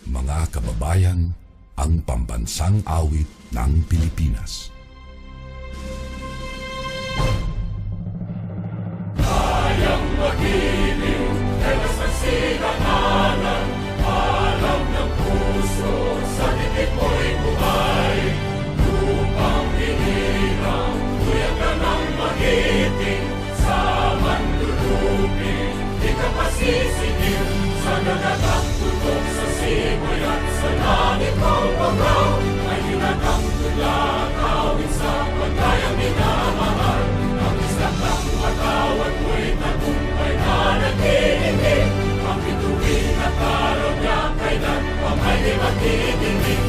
Mga kababayan, ang pambansang awit ng Pilipinas. Kayang magiliw, dalas ng silanganan, alam ng puso, sa titik mo'y buhay. Lupang hinirang, tuyag ka ng magiting, sa manlulupin, di ka pasisingil, sa nagagang tutok sa simoy at sa langit mong pagkaw, ay hinagang tulad, awit sa pagkayang minamahal. Ang islang ng matawad mo'y tagumpay na nag-iingin, ang bituin at araw niya kailan pa may di magdidinig.